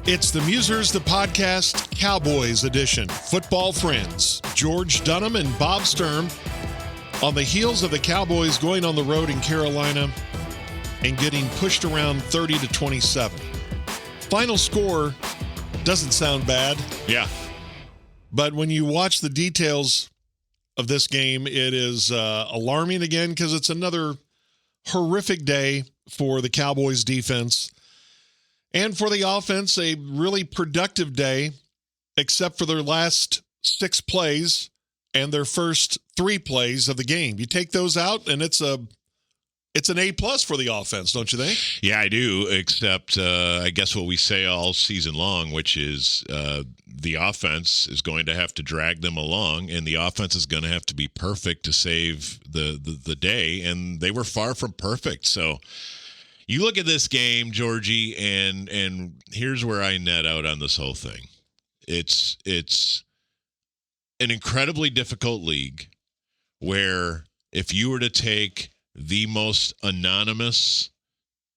It's the Musers, the podcast, Cowboys edition. Football friends, George Dunham and Bob Sturm, on the heels of the Cowboys going on the road in Carolina and getting pushed around 30-27. Final score doesn't sound bad. Yeah. But when you watch the details of this game, it is alarming again because it's another horrific day for the Cowboys defense. And for the offense, a really productive day, except for their last 6 plays and their first 3 plays of the game. You take those out, and it's an A+ for the offense, don't you think? Yeah, I do, except I guess what we say all season long, which is the offense is going to have to drag them along, and the offense is going to have to be perfect to save the day, and they were far from perfect. So you look at this game, Georgie, and here's where I net out on this whole thing. It's an incredibly difficult league where if you were to take the most anonymous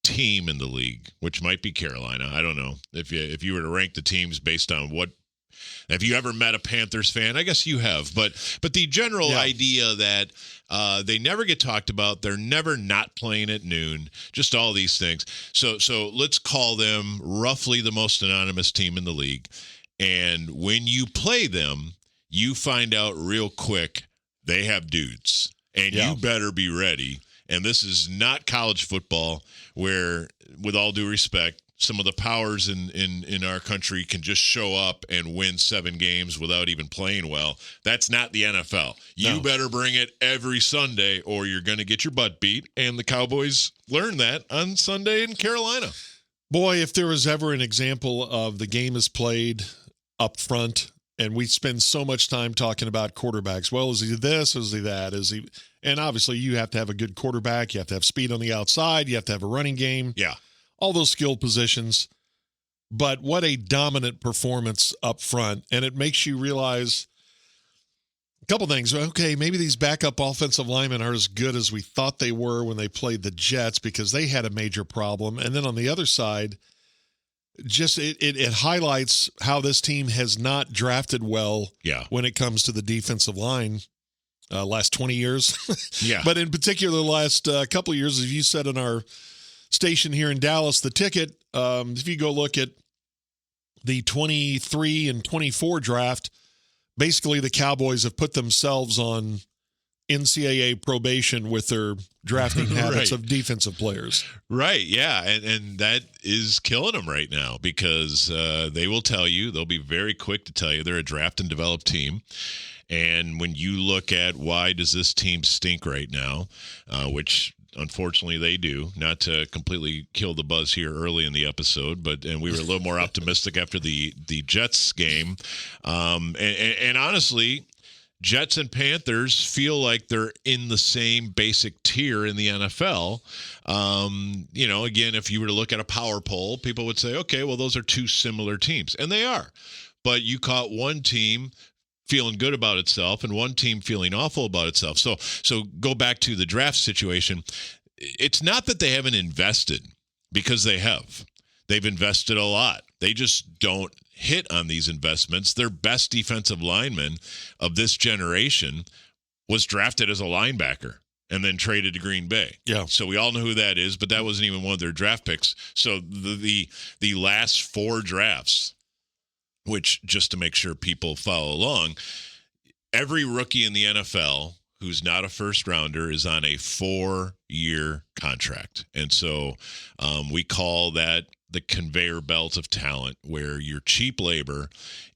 team in the league, which might be Carolina, I don't know, if you were to rank the teams based on what, have you ever met a Panthers fan? I guess you have, but the general idea that they never get talked about, they're never not playing at noon, just all these things. So let's call them roughly the most anonymous team in the league. And when you play them, you find out real quick they have dudes, and you better be ready. And this is not college football where, with all due respect, some of the powers in our country can just show up and win 7 games without even playing well. That's not the NFL. You better bring it every Sunday or you're going to get your butt beat. And the Cowboys learned that on Sunday in Carolina. Boy, if there was ever an example of the game is played up front, and we spend so much time talking about quarterbacks. Well, is he this? Is he that? Is he? And obviously you have to have a good quarterback. You have to have speed on the outside. You have to have a running game. Yeah. All those skilled positions, but what a dominant performance up front. And it makes you realize a couple things. Okay, maybe these backup offensive linemen are as good as we thought they were when they played the Jets because they had a major problem. And then on the other side, just it highlights how this team has not drafted well when it comes to the defensive line last 20 years. But in particular, the last couple of years, as you said in our station here in Dallas, the ticket, if you go look at the 23 and 24 draft, basically the Cowboys have put themselves on NCAA probation with their drafting habits of defensive players. Right, yeah, and that is killing them right now because they will tell you, they'll be very quick to tell you they're a draft and develop team. And when you look at why does this team stink right now, which unfortunately they do, not to completely kill the buzz here early in the episode, and we were a little more optimistic after the Jets game. And honestly, Jets and Panthers feel like they're in the same basic tier in the NFL. Again, if you were to look at a power poll, people would say, okay, well, those are 2 similar teams. And they are. But you caught one team feeling good about itself and one team feeling awful about itself. So go back to the draft situation. It's not that they haven't invested, because they have. They've invested a lot. They just don't hit on these investments. Their best defensive lineman of this generation was drafted as a linebacker and then traded to Green Bay. Yeah. So we all know who that is, but that wasn't even one of their draft picks. So the last 4 drafts, which, just to make sure people follow along, every rookie in the NFL who's not a first rounder is on a 4-year contract. And so we call that the conveyor belt of talent, where your cheap labor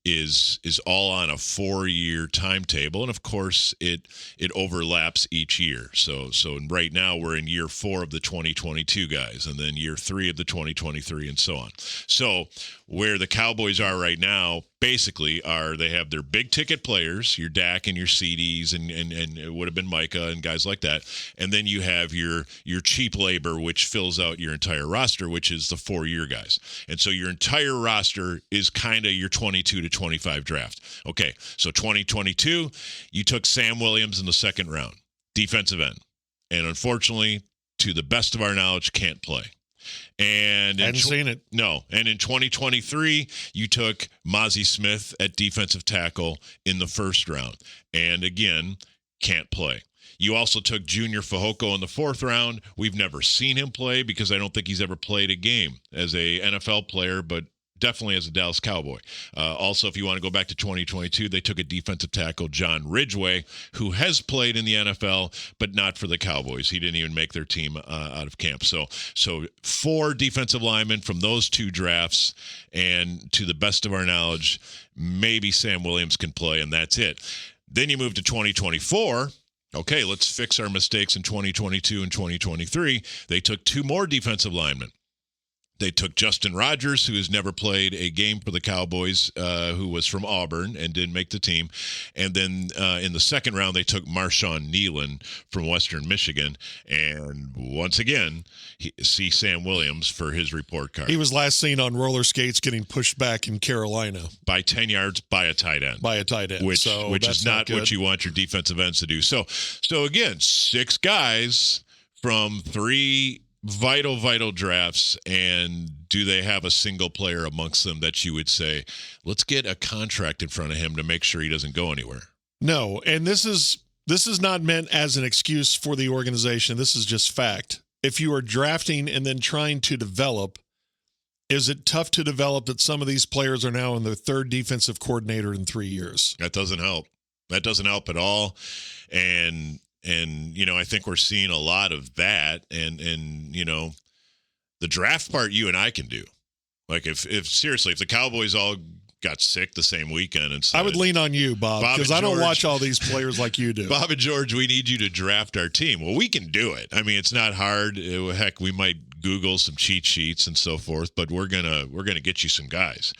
is all on a 4-year timetable, and of course it overlaps each year. So right now we're in year 4 of the 2022 guys, and then year 3 of the 2023, and so on. So where the Cowboys are right now, basically, they have their big ticket players, your Dak and your CDs, and it would have been Micah and guys like that, and then you have your cheap labor, which fills out your entire roster, which is the 4-year guys. And so your entire roster is kind of your 22 to 25 draft. Okay, so 2022, you took Sam Williams in the 2nd round, defensive end, and unfortunately, to the best of our knowledge, can't play. And hadn't seen it. No. And in 2023, you took Mozzie Smith at defensive tackle in the first round. And again, can't play. You also took Junior Fehoko in the fourth round. We've never seen him play because I don't think he's ever played a game as a NFL player, but definitely as a Dallas Cowboy. Also, if you want to go back to 2022, they took a defensive tackle, John Ridgway, who has played in the NFL, but not for the Cowboys. He didn't even make their team out of camp. So 4 defensive linemen from those 2 drafts, and to the best of our knowledge, maybe Sam Williams can play, and that's it. Then you move to 2024. Okay, let's fix our mistakes in 2022 and 2023. They took 2 more defensive linemen. They took Justin Rogers, who has never played a game for the Cowboys, who was from Auburn and didn't make the team. And then in the second round, they took Marshawn Nealon from Western Michigan. And once again, see Sam Williams for his report card. He was last seen on roller skates getting pushed back in Carolina. By 10 yards by a tight end. Which is not what you want your defensive ends to do. So again, 6 guys from 3 vital drafts, and do they have a single player amongst them that you would say, let's get a contract in front of him to make sure he doesn't go anywhere? No, and this is not meant as an excuse for the organization. This is just fact. If you are drafting and then trying to develop, is it tough to develop that some of these players are now in their 3rd defensive coordinator in 3 years? That doesn't help. That doesn't help at all. And I think we're seeing a lot of that, and the draft part you and I can do. Like if seriously, if the Cowboys all got sick the same weekend, and I would lean on you, Bob, because I don't watch all these players like you do. Bob and George, we need you to draft our team. Well, we can do it. I mean, it's not hard. Heck, we might Google some cheat sheets and so forth, but we're gonna get you some guys.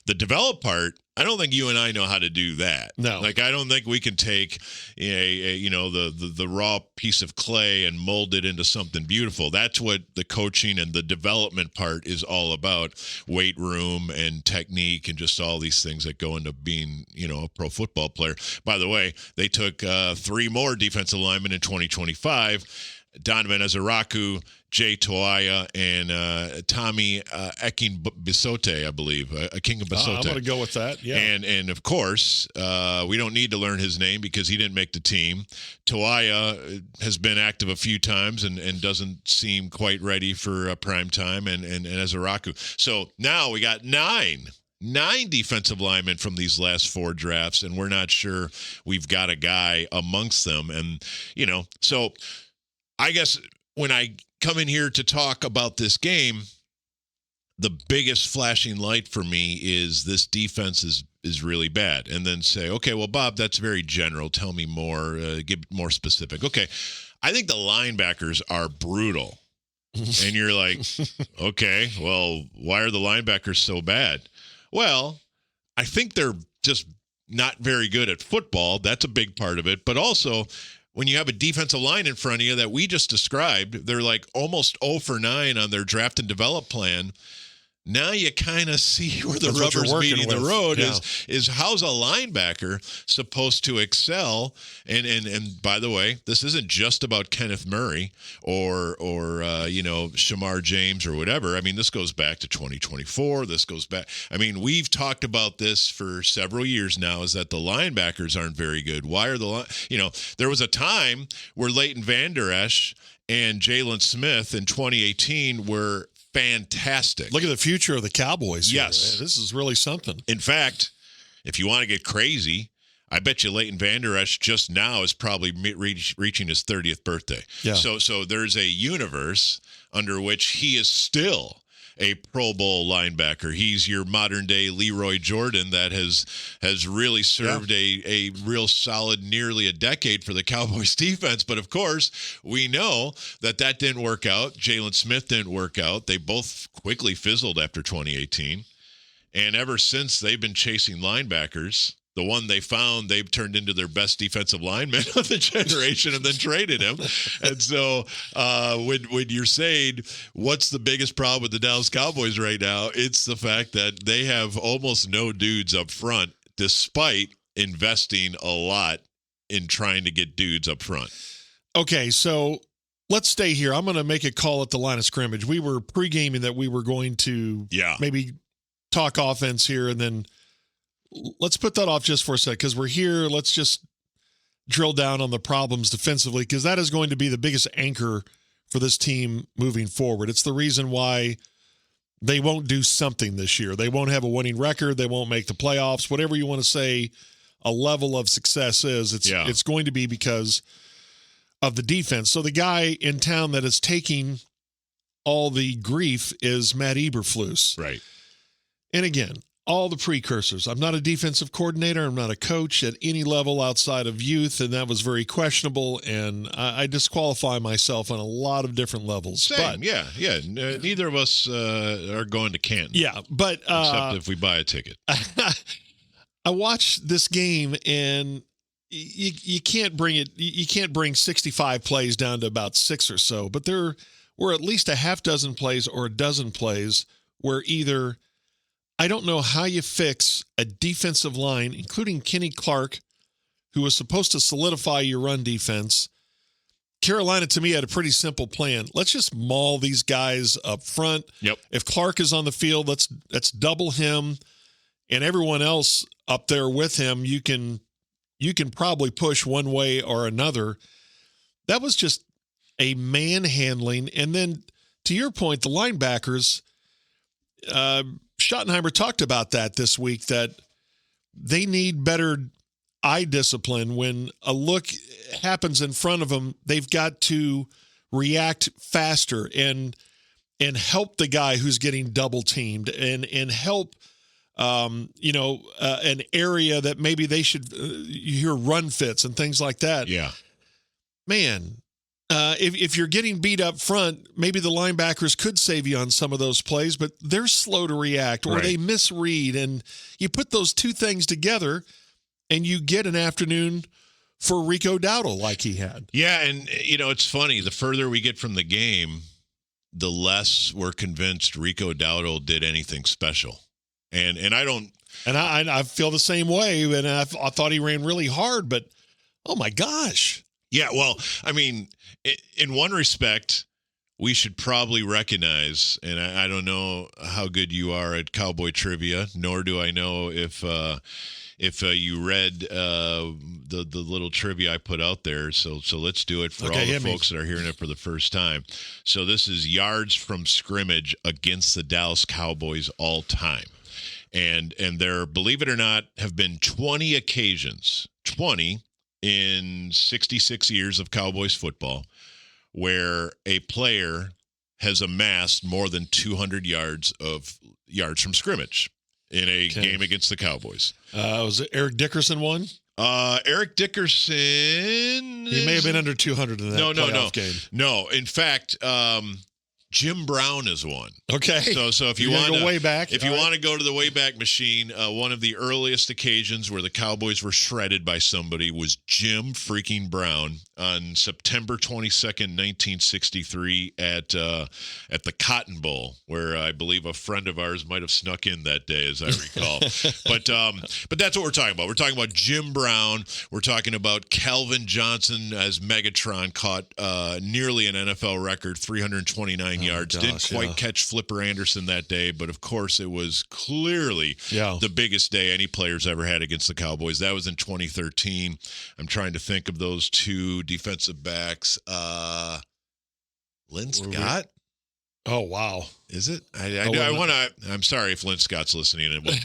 The develop part, I don't think you and I know how to do that. No. Like, I don't think we can take the raw piece of clay and mold it into something beautiful. That's what the coaching and the development part is all about. Weight room and technique and just all these things that go into being, a pro football player. By the way, they took 3 more defensive linemen in 2025. Donovan Ezeraku, Jay Toaya, and Tommy Akinbisote, I believe. Akinbisote. I'm going to go with that, yeah. And of course, we don't need to learn his name because he didn't make the team. Toaya has been active a few times and doesn't seem quite ready for prime time, and Ezeraku. So now we got 9 defensive linemen from these last 4 drafts, and we're not sure we've got a guy amongst them. And, so I guess when I come in here to talk about this game, the biggest flashing light for me is this defense is really bad. And then say, okay, well, Bob, that's very general. Tell me more, get more specific. Okay, I think the linebackers are brutal. And you're like, okay, well, why are the linebackers so bad? Well, I think they're just not very good at football. That's a big part of it. But also, when you have a defensive line in front of you that we just described, they're like almost 0 for 9 on their draft and develop plan. Now you kind of see where the rubber's meeting the road. Yeah. Is how's a linebacker supposed to excel? And by the way, this isn't just about Kenneth Murray or Shamar James or whatever. I mean, this goes back to 2024. This goes back. I mean, we've talked about this for several years now. Is that the linebackers aren't very good? Why are there was a time where Leighton Vander Esch and Jalen Smith in 2018 were fantastic. Look at the future of the Cowboys. Yes. Here. This is really something. In fact, if you want to get crazy, I bet you Leighton Vander Esch just now is probably reaching his 30th birthday. Yeah. So there's a universe under which he is still a Pro Bowl linebacker. He's your modern day Leroy Jordan that has really served a real solid nearly a decade for the Cowboys defense. But of course, we know that didn't work out. Jalen Smith didn't work out. They both quickly fizzled after 2018. And ever since, they've been chasing linebackers. The one they found, they've turned into their best defensive lineman of the generation and then traded him. And so when you're saying what's the biggest problem with the Dallas Cowboys right now, it's the fact that they have almost no dudes up front despite investing a lot in trying to get dudes up front. Okay, so let's stay here. I'm going to make a call at the line of scrimmage. We were pre-gaming that we were going to maybe talk offense here, and then let's put that off just for a sec because we're here. Let's just drill down on the problems defensively because that is going to be the biggest anchor for this team moving forward. It's the reason why they won't do something this year. They won't have a winning record. They won't make the playoffs. Whatever you want to say a level of success is, it's going to be because of the defense. So the guy in town that is taking all the grief is Matt Eberflus. Right. And again, all the precursors. I'm not a defensive coordinator. I'm not a coach at any level outside of youth, and that was very questionable, and I disqualify myself on a lot of different levels. Same, yeah. Neither of us are going to Canton. Yeah, but except if we buy a ticket. I watched this game, and you can't bring it. You can't bring 65 plays down to about 6 or so, but there were at least a half dozen plays or a dozen plays where either I don't know how you fix a defensive line, including Kenny Clark, who was supposed to solidify your run defense. Carolina, to me, had a pretty simple plan. Let's just maul these guys up front. Yep. If Clark is on the field, let's double him, and everyone else up there with him. You can probably push one way or another. That was just a manhandling. And then, to your point, the linebackers. Schottenheimer talked about that this week, that they need better eye discipline. When a look happens in front of them, they've got to react faster and help the guy who's getting double teamed and help, an area that maybe they should you hear run fits and things like that. Yeah, man. If you're getting beat up front, maybe the linebackers could save you on some of those plays, but they're slow to react or they misread. And you put those two things together and you get an afternoon for Rico Dowdle like he had. Yeah, and, it's funny. The further we get from the game, the less we're convinced Rico Dowdle did anything special. And I don't. And I feel the same way. And I thought he ran really hard, but oh, my gosh. Yeah, well, I mean, in one respect, we should probably recognize, and I don't know how good you are at cowboy trivia, nor do I know if you read the little trivia I put out there. So let's do it for all the folks that are hearing it for the first time. So this is yards from scrimmage against the Dallas Cowboys all time. And there, believe it or not, have been 20 occasions, 20 in 66 years of Cowboys football, where a player has amassed more than 200 yards from scrimmage in a game against the Cowboys. Was it Eric Dickerson one? Eric Dickerson. He may have been under 200 in that playoff game. No, in fact, Jim Brown is one. Okay. So if you want to go way back, want to go to the Wayback Machine, one of the earliest occasions where the Cowboys were shredded by somebody was Jim freaking Brown on September 22nd, 1963 at the Cotton Bowl, where I believe a friend of ours might have snuck in that day, as I recall. But that's what we're talking about. We're talking about Jim Brown. We're talking about Calvin Johnson as Megatron caught nearly an NFL record, 329 yards. Didn't quite catch Flipper Anderson that day, but of course it was clearly the biggest day any player's ever had against the Cowboys. That was in 2013. I'm trying to think of those two defensive backs. Lynn Scott? Oh, wow. Is it? I'm sorry if Lynn Scott's listening. It wouldn't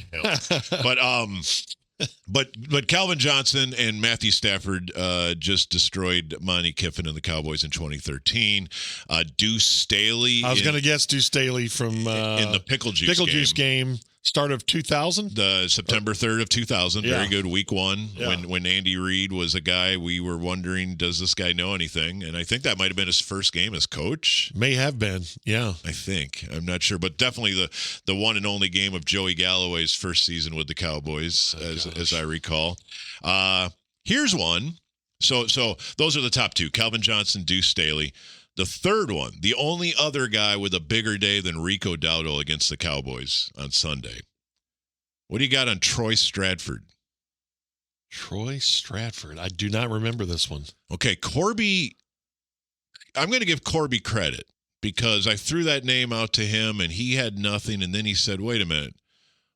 But Calvin Johnson and Matthew Stafford just destroyed Monty Kiffin and the Cowboys in 2013. Deuce Staley. I was going to guess Deuce Staley from in the Pickle Juice game. Start of 2000? The September 3rd of 2000. Yeah. Very good week one. Yeah. When Andy Reid was a guy, we were wondering, does this guy know anything? And I think that might have been his first game as coach. May have been, yeah. I think. I'm not sure. But definitely the one and only game of Joey Galloway's first season with the Cowboys, as I recall. Here's one. So those are the top two, Calvin Johnson, Deuce Staley. The third one, the only other guy with a bigger day than Rico Dowdle against the Cowboys on Sunday. What do you got on Troy Stratford? Troy Stratford. I do not remember this one. Okay, Corby give Corby credit because I threw that name out to him and he had nothing. And then he said, wait a minute.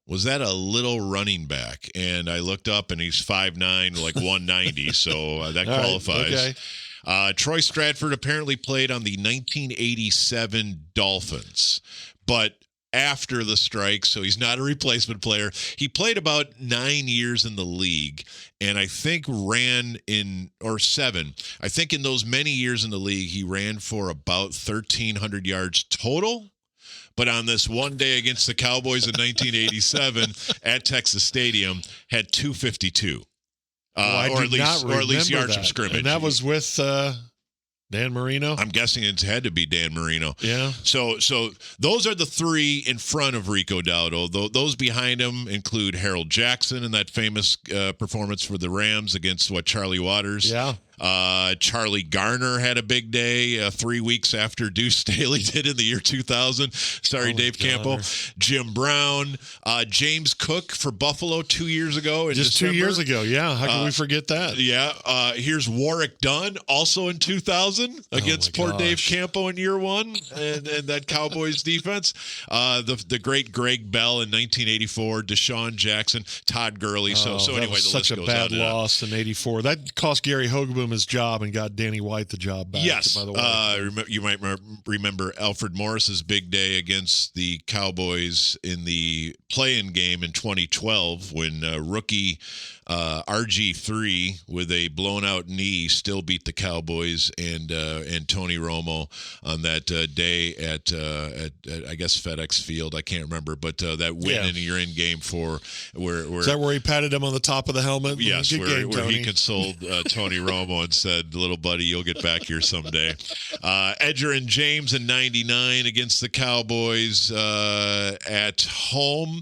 Was that a little running back? And I looked up, and he's 5'9", like 190, so that qualifies. Okay. Troy Stratford apparently played on the 1987 Dolphins, but after the strike, so he's not a replacement player. He played about 9 years in the league, and I think seven. I think in those many years in the league, he ran for about 1,300 yards total. But on this one day against the Cowboys in 1987 at Texas Stadium, had 252, or at least yards from scrimmage. And that was with Dan Marino. I'm guessing it had to be Dan Marino. Yeah. So those are the three in front of Rico Dowdle. Those behind him include Harold Jackson in that famous performance for the Rams against Charlie Waters. Yeah. Charlie Garner had a big day 3 weeks after Deuce Staley did in the year 2000. Sorry, Dave Campo. Jim Brown. James Cook for Buffalo 2 years ago. Just December. 2 years ago, yeah. How can we forget that? Yeah. Here's Warwick Dunn, also in 2000 against poor Dave Campo in year one and that Cowboys defense. The great Greg Bell in 1984, Deshaun Jackson, Todd Gurley. So anyway, the list goes on. Such a bad loss in 84. That cost Gary Hogeboom his job and got Danny White the job back. Yes. By the way. You might remember Alfred Morris's big day against the Cowboys in the play-in game in 2012 when rookie RG3 with a blown-out knee still beat the Cowboys and Tony Romo on that day at I guess FedEx Field. I can't remember, but that win in your in game for where is that where he patted him on the top of the helmet? Yes, where he consoled Tony Romo and said, "Little buddy, you'll get back here someday." Edger and James in '99 against the Cowboys at home.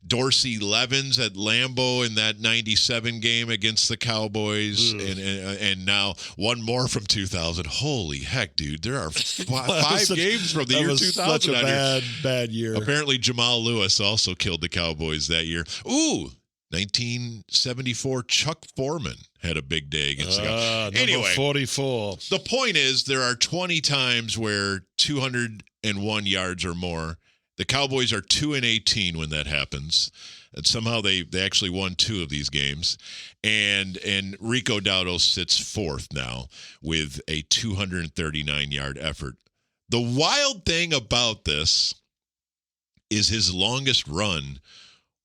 Dorsey Levens at Lambeau in that '97 game against the Cowboys, and now one more from 2000. Holy heck, dude! There are five games from the year 2000. Such a bad year. Apparently, Jamal Lewis also killed the Cowboys that year. 1974, Chuck Foreman had a big day against the Cowboys. Anyway, 44. The point is there are 20 times where 201 yards or more. The Cowboys are 2-18 when that happens. And somehow they actually won two of these games. And Rico Dowdle sits fourth now with a 239-yard effort. The wild thing about this is his longest run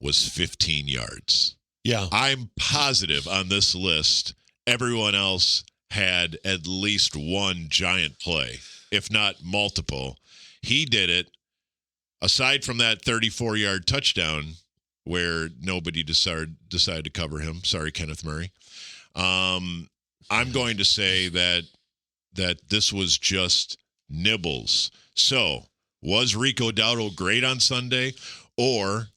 was 15 yards. Yeah. I'm positive on this list, everyone else had at least one giant play, if not multiple. He did it. Aside from that 34-yard touchdown where nobody decided to cover him. Sorry, Kenneth Murray. I'm going to say that this was just nibbles. So, was Rico Dowdle great on Sunday, or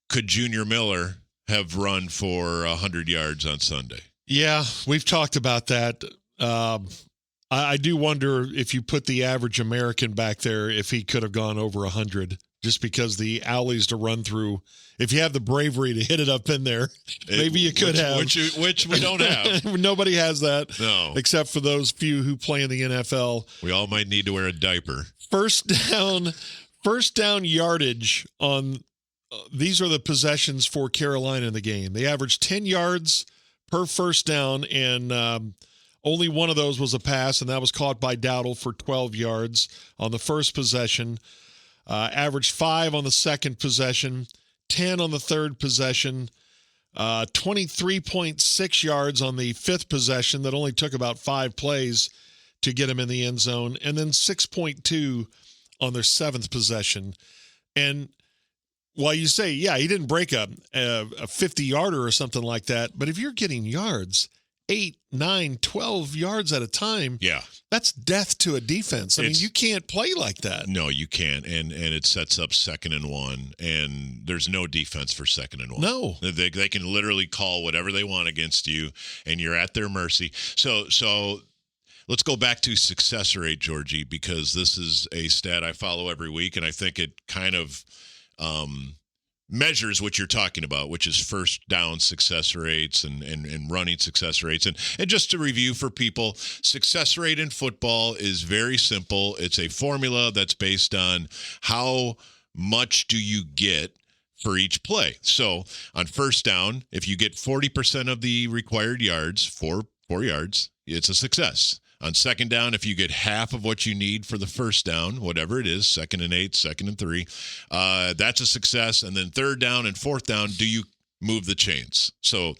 could Junior Miller have run for 100 yards on Sunday? Yeah, we've talked about that. I do wonder if you put the average American back there, if he could have gone over 100, just because the alleys to run through. If you have the bravery to hit it up in there, maybe you could have. Which we don't have. Nobody has that. No. Except for those few who play in the NFL. We all might need to wear a diaper. First down yardage on these are the possessions for Carolina in the game. They averaged 10 yards per first down, and only one of those was a pass, and that was caught by Dowdle for 12 yards on the first possession. Averaged 5 on the second possession, 10 on the third possession, 23.6 yards on the fifth possession that only took about 5 plays to get him in the end zone, and then 6.2 on their seventh possession. And while you say, yeah, he didn't break a 50-yarder or something like that, but if you're getting yards, 8, 9, 12 yards at a time, yeah, that's death to a defense. I mean, you can't play like that. No, you can't, and it sets up 2nd and 1, and there's no defense for 2nd and 1. No. They can literally call whatever they want against you, and you're at their mercy. So let's go back to success rate, Georgie, because this is a stat I follow every week, and I think it kind of measures what you're talking about, which is first down success rates and running success rates. And just to review for people, success rate in football is very simple. It's a formula that's based on how much do you get for each play. So on first down, if you get 40% of the required yards, four yards, it's a success. On second down, if you get half of what you need for the first down, whatever it is, 2nd and 8, 2nd and 3, that's a success. And then third down and fourth down, do you move the chains? So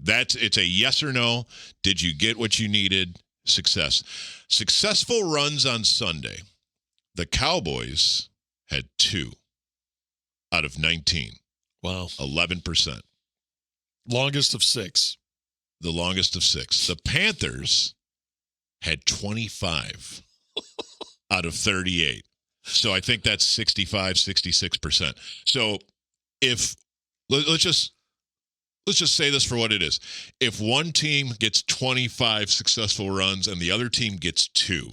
it's a yes or no. Did you get what you needed? Success. Successful runs on Sunday. The Cowboys had 2 out of 19. Wow. 11%. Longest of 6. The longest of 6. The Panthers had 25 out of 38. So I think that's 65, 66%. So if let's just say this for what it is. If one team gets 25 successful runs and the other team gets 2,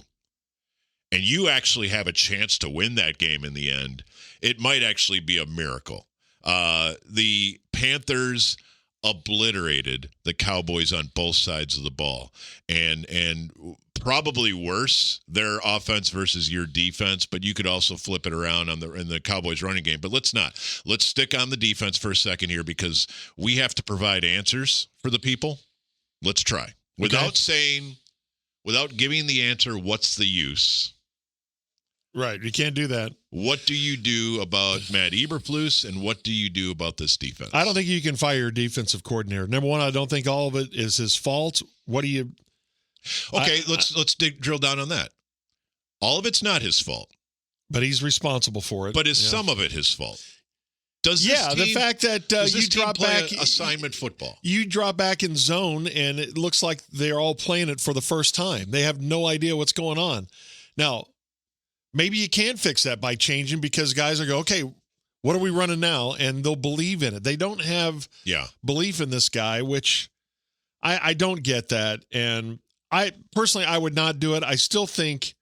and you actually have a chance to win that game in the end, it might actually be a miracle. The Panthers obliterated the Cowboys on both sides of the ball, and probably worse, their offense versus your defense, but you could also flip it around in the Cowboys running game. But let's stick on the defense for a second here, because we have to provide answers for the people. Let's try without giving the answer, what's the use? Right. You can't do that. What do you do about Matt Eberflus, and what do you do about this defense? I don't think you can fire your defensive coordinator. Number one, I don't think all of it is his fault. What do you... Okay, let's drill down on that. All of it's not his fault. But he's responsible for it. But is some of it his fault? The fact that you drop back assignment football. You drop back in zone, and it looks like they're all playing it for the first time. They have no idea what's going on. Now, maybe you can fix that by changing, because guys are okay, what are we running now? And they'll believe in it. They don't have belief in this guy, which I don't get that. And I personally, I would not do it. I still think,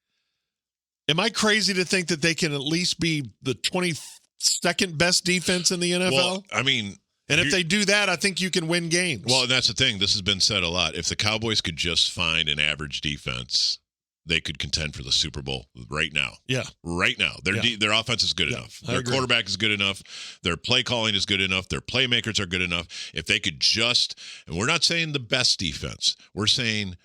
am I crazy to think that they can at least be the 22nd best defense in the NFL? Well, I mean, and if they do that, I think you can win games. Well, and that's the thing. This has been said a lot. If the Cowboys could just find an average defense, they could contend for the Super Bowl right now. Yeah. Right now. Their offense is good enough. Their quarterback is good enough. Their play calling is good enough. Their playmakers are good enough. If they could just, and we're not saying the best defense, we're saying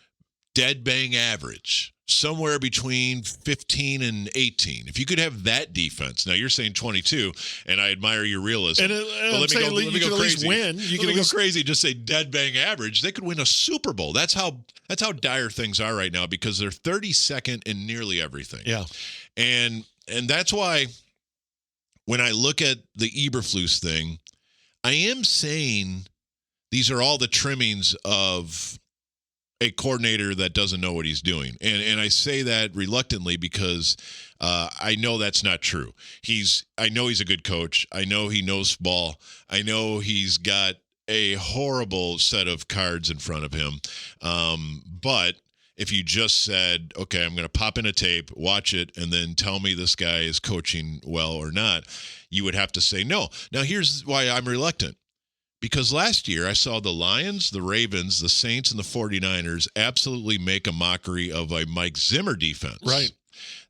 dead bang average, somewhere between 15 and 18. If you could have that defense, now you're saying 22, and I admire your realism. And let me go crazy. Win. You can go crazy. Just say dead bang average. They could win a Super Bowl. That's how dire things are right now, because they're 32nd in nearly everything. Yeah, and that's why when I look at the Eberflus thing, I am saying these are all the trimmings of a coordinator that doesn't know what he's doing. And I say that reluctantly, because I know that's not true. I know he's a good coach. I know he knows ball. I know he's got a horrible set of cards in front of him. But if you just said, okay, I'm going to pop in a tape, watch it, and then tell me this guy is coaching well or not, you would have to say no. Now, here's why I'm reluctant. Because last year I saw the Lions, the Ravens, the Saints, and the 49ers absolutely make a mockery of a Mike Zimmer defense. Right.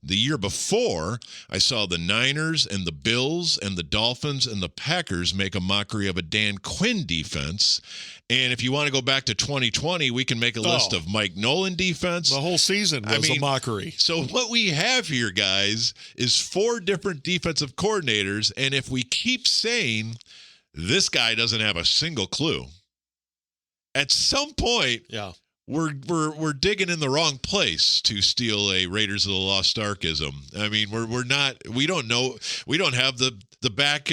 The year before, I saw the Niners and the Bills and the Dolphins and the Packers make a mockery of a Dan Quinn defense. And if you want to go back to 2020, we can make a list of Mike Nolan defense. The whole season was a mockery. So what we have here, guys, is 4 different defensive coordinators. And if we keep saying this guy doesn't have a single clue, at some point, we're digging in the wrong place, to steal a Raiders of the Lost Arkism. I mean, we don't know, we don't have the back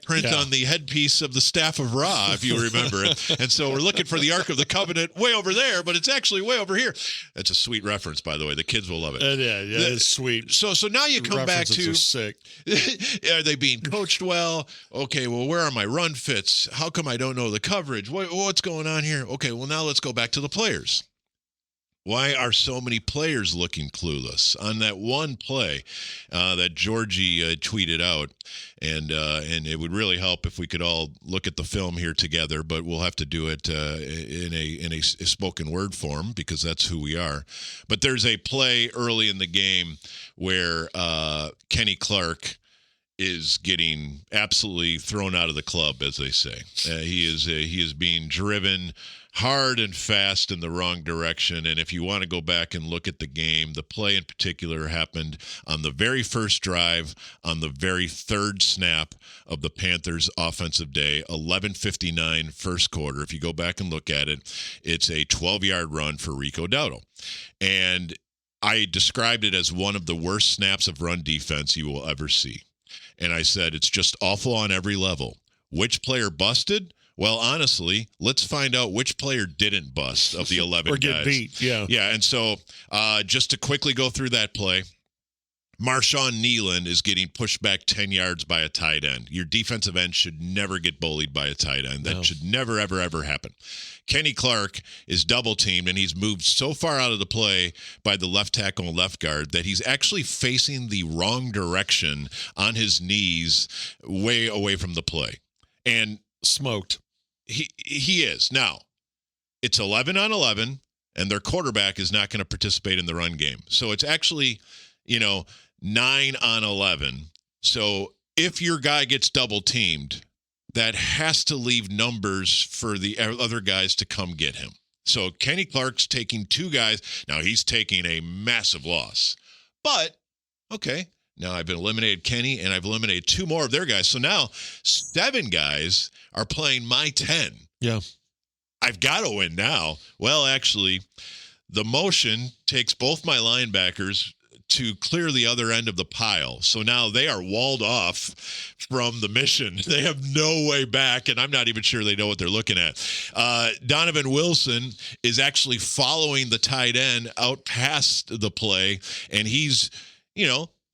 print on the headpiece of the staff of Ra, if you remember it. And so we're looking for the Ark of the Covenant way over there, but it's actually way over here. That's a sweet reference, by the way. The kids will love it. It's sweet. So now you come back to, are sick. Are they being coached well? Okay, well, where are my run fits? How come I don't know the coverage? What's going on here? Okay, well, now let's go back to the players. Why are so many players looking clueless on that one play that Georgie tweeted out? And it would really help if we could all look at the film here together, but we'll have to do it in a spoken word form because that's who we are. But there's a play early in the game where Kenny Clark is getting absolutely thrown out of the club, as they say. He is being driven hard and fast in the wrong direction. And if you want to go back and look at the game, the play in particular happened on the very first drive, on the very third snap of the Panthers' offensive day, 11:59 first quarter. If you go back and look at it, it's a 12-yard run for Rico Dowdle. And I described it as one of the worst snaps of run defense you will ever see. And I said, it's just awful on every level. Which player busted? Well, honestly, let's find out which player didn't bust of the 11 or get guys. Beat, yeah. Yeah, and so just to quickly go through that play, Marshawn Nealon is getting pushed back 10 yards by a tight end. Your defensive end should never get bullied by a tight end. That should never, ever, ever happen. Kenny Clark is double-teamed, and he's moved so far out of the play by the left tackle and left guard that he's actually facing the wrong direction on his knees way away from the play. And smoked. He is. Now, it's 11 on 11, and their quarterback is not going to participate in the run game. So it's actually, 9 on 11. So if your guy gets double teamed, that has to leave numbers for the other guys to come get him. So Kenny Clark's taking 2 guys. Now he's taking a massive loss. But, okay, now I've eliminated Kenny, and I've eliminated 2 more of their guys. So now 7 guys are playing my 10. Yeah. I've got to win now. Well, actually, the motion takes both my linebackers to clear the other end of the pile. So now they are walled off from the mission. They have no way back, and I'm not even sure they know what they're looking at. Donovan Wilson is actually following the tight end out past the play, and he's,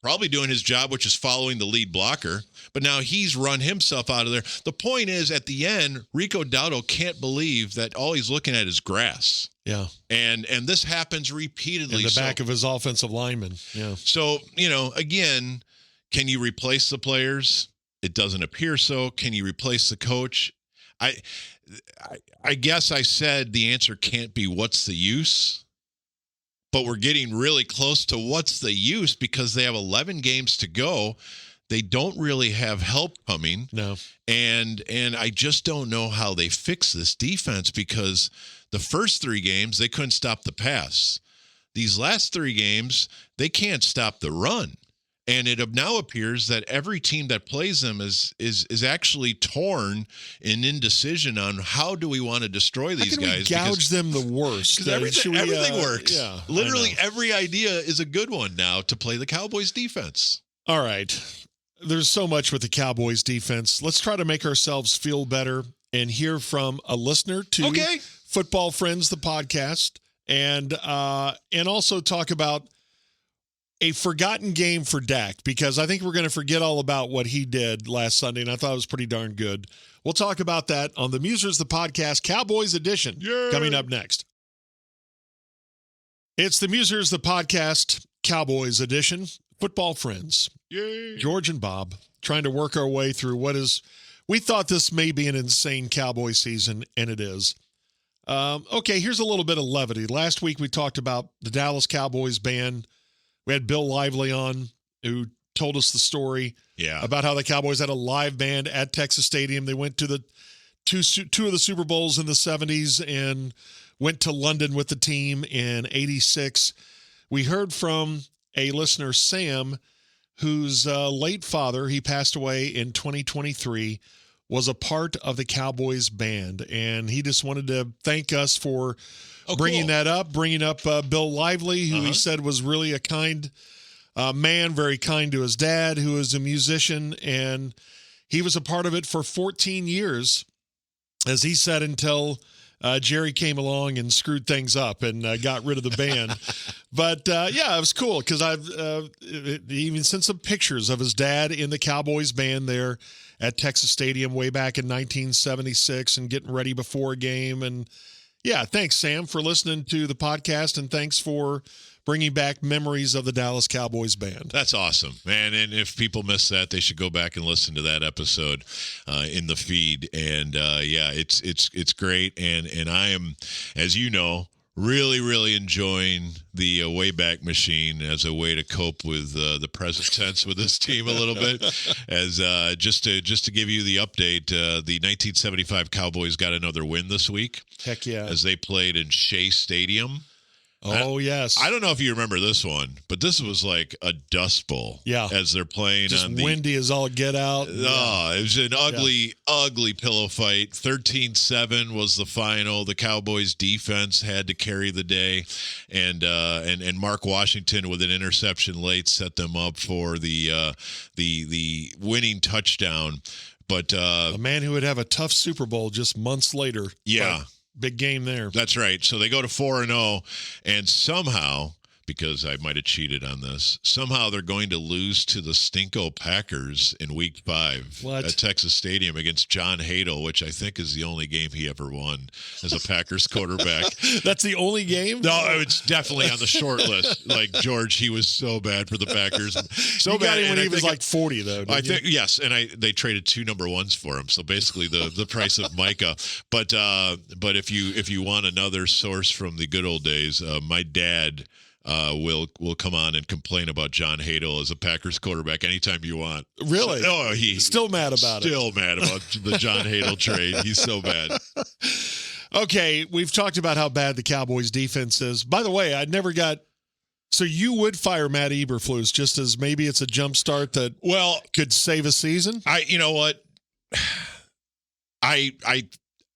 probably doing his job, which is following the lead blocker. But now he's run himself out of there. The point is, at the end, Rico Dowdle can't believe that all he's looking at is grass. Yeah. And this happens repeatedly. In the back of his offensive lineman. Yeah. So, again, can you replace the players? It doesn't appear so. Can you replace the coach? I guess I said the answer can't be what's the use. But we're getting really close to what's the use because they have 11 games to go. They don't really have help coming. No. And I just don't know how they fix this defense because the first 3 games, they couldn't stop the pass. These last 3 games, they can't stop the run. And it now appears that every team that plays them is actually torn in indecision on how do we want to destroy these guys. We gouge them the worst. Because everything works. Yeah, literally every idea is a good one now to play the Cowboys defense. All right. There's so much with the Cowboys defense. Let's try to make ourselves feel better and hear from a listener to Football Friends, the podcast, and also talk about a forgotten game for Dak, because I think we're going to forget all about what he did last Sunday, and I thought it was pretty darn good. We'll talk about that on the Musers, the podcast, Cowboys edition, coming up next. It's the Musers, the podcast, Cowboys edition, Football Friends. Yay. George and Bob trying to work our way through we thought this may be an insane Cowboy season, and it is. Okay, here's a little bit of levity. Last week we talked about the Dallas Cowboys Band. We had Bill Lively on, who told us the story about how the Cowboys had a live band at Texas Stadium. They went to the two of the Super Bowls in the 70s and went to London with the team in 86. We heard from a listener, Sam, whose late father, he passed away in 2023, was a part of the Cowboys Band. And he just wanted to thank us for bringing up Bill Lively, who he said was really a kind man, very kind to his dad, who was a musician. And he was a part of it for 14 years, as he said, until Jerry came along and screwed things up and got rid of the band. But, it was cool because I've even sent some pictures of his dad in the Cowboys Band there at Texas Stadium way back in 1976 and getting ready before a game. And Yeah, thanks, Sam, for listening to the podcast, and thanks for bringing back memories of the Dallas Cowboys Band. That's awesome, man. And if people miss that, they should go back and listen to that episode in the feed. And it's great. And I am, as you know, really enjoying the Wayback Machine as a way to cope with the present tense with this team a little bit. As just to give you the update, the 1975 Cowboys got another win this week. Heck yeah! As they played in Shea Stadium. Oh, yes. I don't know if you remember this one, but this was like a dust bowl. Yeah. As they're playing just on the windy as all get out. Oh, it was an ugly pillow fight. 13-7 was the final. The Cowboys defense had to carry the day. And Mark Washington with an interception late set them up for the winning touchdown. But a man who would have a tough Super Bowl just months later. Yeah. Big game there. That's right. So they go to 4-0, and somehow, because I might have cheated on this, somehow they're going to lose to the Stinko Packers in Week 5 at Texas Stadium against John Hadle, which I think is the only game he ever won as a Packers quarterback. That's the only game? No, it's definitely on the short list. Like, George, he was so bad for the Packers. So you got bad him when he was like 40, though. I think yes, and they traded 2 number 1s for him. So basically the price of Micah. But if you want another source from the good old days, my dad will come on and complain about John Hadle as a Packers quarterback anytime you want. Really? So, he's still mad about it. Still mad about the John Hadle trade. He's so bad. Okay, we've talked about how bad the Cowboys defense is. By the way, I never got. So you would fire Matt Eberflus just as maybe it's a jump start that could save a season? You know what?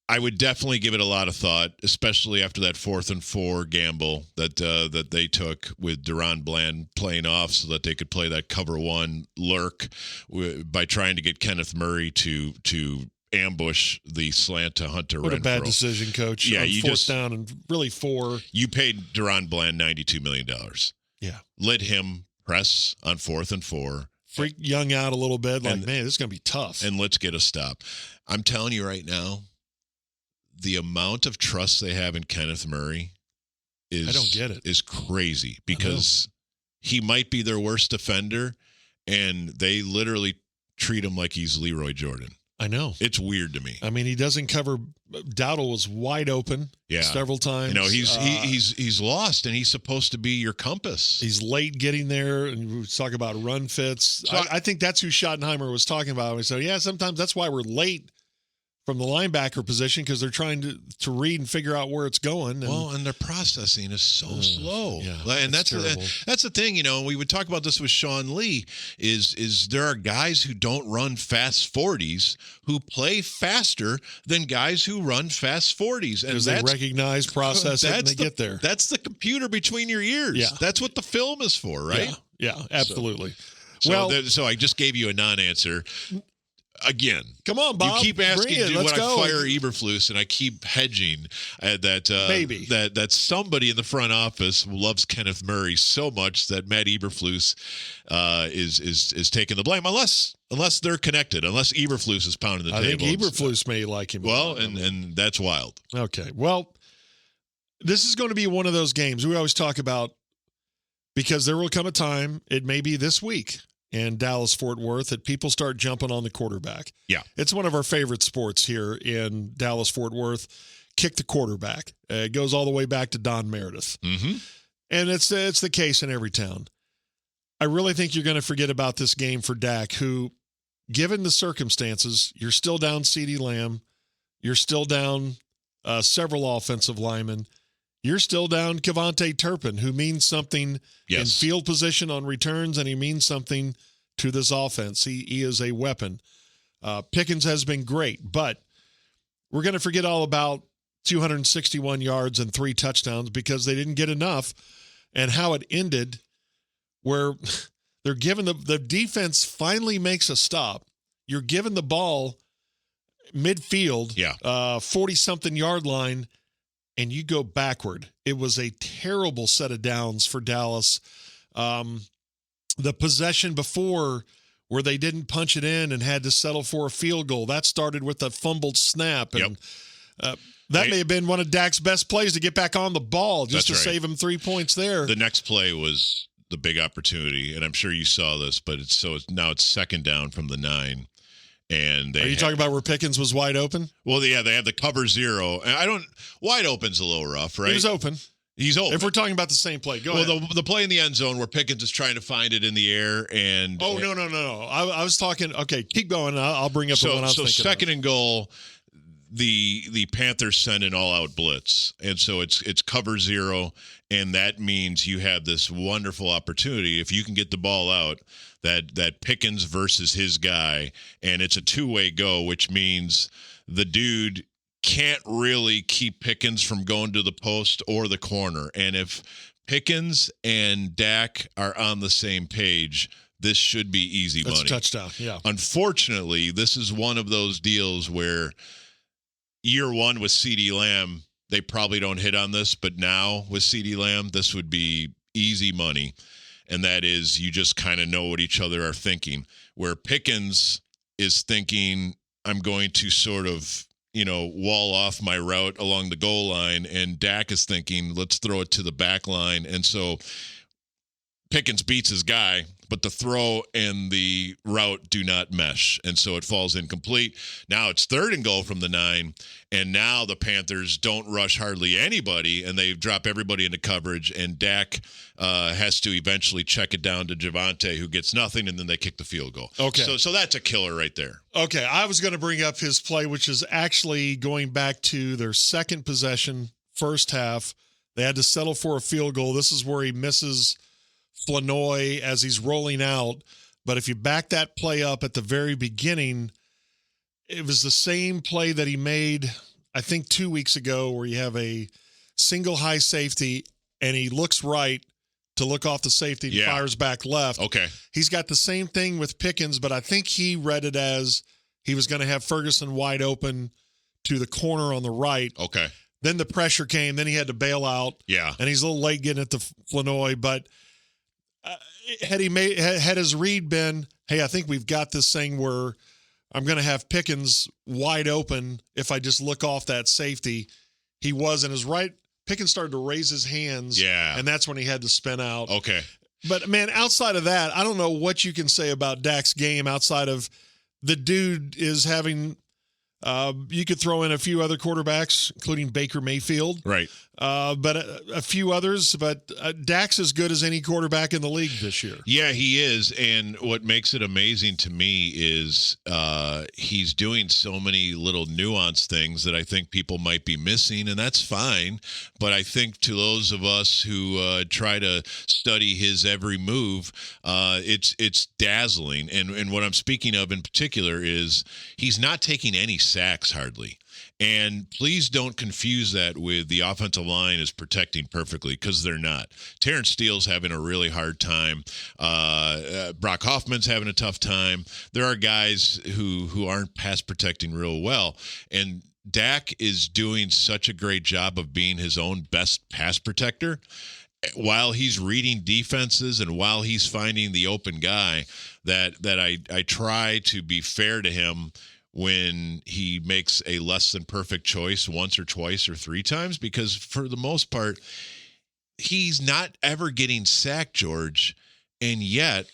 I would definitely give it a lot of thought, especially after that 4th and 4 gamble that they took with Deron Bland playing off so that they could play that cover 1 lurk by trying to get Kenneth Murray to ambush the slant to Hunter Renfrow. What a bad decision, Coach. Yeah, you fourth down and really 4. You paid Deron Bland $92 million. Yeah. Let him press on 4th and 4. Freak Young out a little bit. Man, this is going to be tough. And let's get a stop. I'm telling you right now, the amount of trust they have in Kenneth Murray is crazy because he might be their worst defender, and they literally treat him like he's Leroy Jordan. I know. It's weird to me. I mean, he doesn't cover. Dowdle was wide open several times. You know, he's lost, and he's supposed to be your compass. He's late getting there, and we talk about run fits. So I think that's who Schottenheimer was talking about. We said, sometimes that's why we're late from the linebacker position, because they're trying to read and figure out where it's going. And their processing is so slow. Yeah, and that's the thing, we would talk about this with Sean Lee, is there are guys who don't run fast 40s who play faster than guys who run fast 40s. And they recognize, process it, and they get there. That's the computer between your ears. Yeah. That's what the film is for, right? Yeah, absolutely. So I just gave you a non-answer. Again, come on, Bob. You keep asking, would I fire Eberflus, and I keep hedging that somebody in the front office loves Kenneth Murray so much that Matt Eberflus is taking the blame, unless they're connected, unless Eberflus is pounding the table. I think Eberflus may like him. Well, and that's wild. Okay, well, this is going to be one of those games we always talk about, because there will come a time, it may be this week, in Dallas-Fort Worth, that people start jumping on the quarterback. Yeah. It's one of our favorite sports here in Dallas-Fort Worth. Kick the quarterback. It goes all the way back to Don Meredith. Mm-hmm. And it's the case in every town. I really think you're going to forget about this game for Dak, who, given the circumstances, you're still down CeeDee Lamb. You're still down several offensive linemen. You're still down Kevontae Turpin, who means something in field position on returns, and he means something to this offense. He is a weapon. Pickens has been great, but we're going to forget all about 261 yards and 3 touchdowns because they didn't get enough, and how it ended, where they're given the defense finally makes a stop. You're given the ball midfield, 40-something yard line, and you go backward. It was a terrible set of downs for Dallas. The possession before, where they didn't punch it in and had to settle for a field goal, that started with a fumbled snap. And That may have been one of Dak's best plays to get back on the ball just to That's right. save him 3 points there. The next play was the big opportunity, and I'm sure you saw this, but now it's second down from the 9. And Are you talking about where Pickens was wide open? Well, yeah, they have the cover 0. And wide open's a little rough, right? He was open. He's open. If we're talking about the same play, go ahead. Well, the play in the end zone where Pickens is trying to find it in the air and no. I was talking. Okay, keep going. I'll bring up the one I was thinking second of. and goal. The Panthers send an all-out blitz, and so it's cover 0, and that means you have this wonderful opportunity if you can get the ball out that Pickens versus his guy, and it's a two-way go, which means the dude can't really keep Pickens from going to the post or the corner, and if Pickens and Dak are on the same page, this should be easy money. That's a touchdown, yeah. Unfortunately, this is one of those deals where year one with CeeDee Lamb, they probably don't hit on this, but now with CeeDee Lamb, this would be easy money. And that is, you just kind of know what each other are thinking. Where Pickens is thinking, I'm going to sort of, wall off my route along the goal line, and Dak is thinking, let's throw it to the back line. And so Pickens beats his guy, but the throw and the route do not mesh, and so it falls incomplete. Now it's third and goal from the 9, and now the Panthers don't rush hardly anybody, and they drop everybody into coverage, and Dak has to eventually check it down to Javonte, who gets nothing, and then they kick the field goal. Okay. So that's a killer right there. Okay, I was going to bring up his play, which is actually going back to their second possession, first half. They had to settle for a field goal. This is where he misses Flanoy as he's rolling out. But if you back that play up at the very beginning, it was the same play that he made, I think, 2 weeks ago, where you have a single high safety and he looks right to look off the safety and fires back left. Okay. He's got the same thing with Pickens, but I think he read it as he was going to have Ferguson wide open to the corner on the right. Okay. Then the pressure came. Then he had to bail out. Yeah. And he's a little late getting it to Flanoy, but had his read been, hey, I think we've got this thing where I'm going to have Pickens wide open if I just look off that safety. He was, and his right, Pickens started to raise his hands. Yeah. And that's when he had to spin out. Okay. But, man, outside of that, I don't know what you can say about Dak's game outside of the dude is having you could throw in a few other quarterbacks, including Baker Mayfield. Right. But a few others. But Dak's as good as any quarterback in the league this year. Yeah, he is. And what makes it amazing to me is he's doing so many little nuanced things that I think people might be missing, and that's fine. But I think to those of us who try to study his every move, it's dazzling. And what I'm speaking of in particular is he's not taking any sacks hardly. And please don't confuse that with the offensive line is protecting perfectly, because they're not. Terrence Steele's having a really hard time. Brock Hoffman's having a tough time. There are guys who aren't pass protecting real well. And Dak is doing such a great job of being his own best pass protector while he's reading defenses and while he's finding the open guy, that I try to be fair to him when he makes a less than perfect choice once or twice or 3 times, because for the most part, he's not ever getting sacked, George. And yet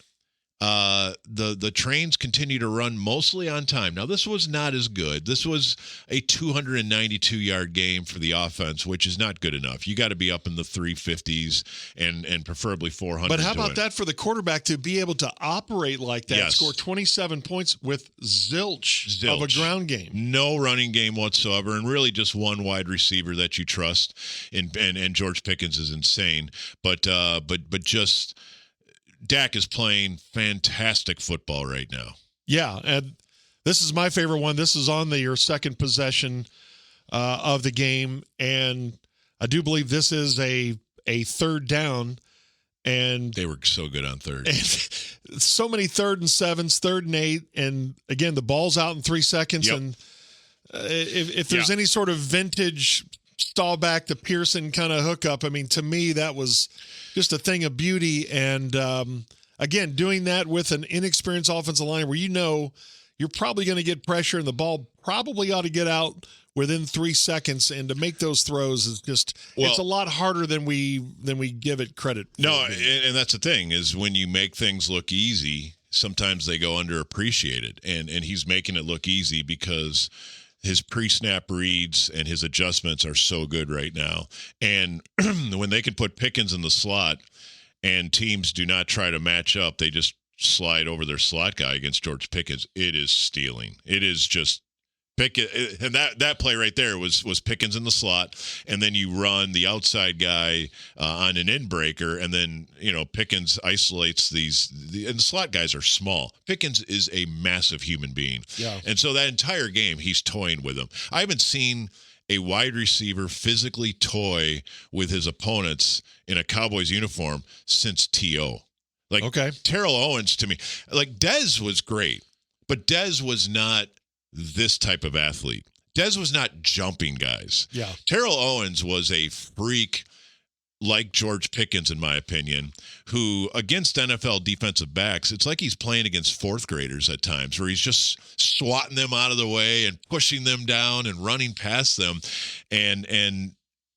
the trains continue to run mostly on time. Now, this was not as good. This was a 292-yard game for the offense, which is not good enough. You got to be up in the 350s and preferably 400. But how about that for the quarterback to be able to operate like that, Yes. score 27 points with zilch of a ground game? No running game whatsoever, and really just one wide receiver that you trust. And George Pickens is insane. But just Dak is playing fantastic football right now. Yeah, and this is my favorite one. This is on your second possession of the game, and I do believe this is a third down. And they were so good on third. And so many 3rd and 7s, 3rd and 8, and again the ball's out in 3 seconds. Yep. And if there's any sort of vintage stall back to Pearson kind of hookup, I mean, to me that was just a thing of beauty. And again, doing that with an inexperienced offensive line where you're probably going to get pressure and the ball probably ought to get out within 3 seconds, and to make those throws is just it's a lot harder than we give it credit for. No, and that's the thing is when you make things look easy, sometimes they go underappreciated, and he's making it look easy because his pre-snap reads and his adjustments are so good right now. And when they can put Pickens in the slot and teams do not try to match up, they just slide over their slot guy against George Pickens. It is stealing. It is just Pickens, and that play right there was Pickens in the slot, and then you run the outside guy on an in breaker, and then Pickens isolates and the slot guys are small. Pickens is a massive human being, and so that entire game he's toying with them. I haven't seen a wide receiver physically toy with his opponents in a Cowboys uniform since T.O. Terrell Owens to me, Dez was great, but Dez was not this type of athlete. Dez was not jumping guys. Yeah. Terrell Owens was a freak like George Pickens, in my opinion, who against NFL defensive backs, it's like he's playing against fourth graders at times where he's just swatting them out of the way and pushing them down and running past them. And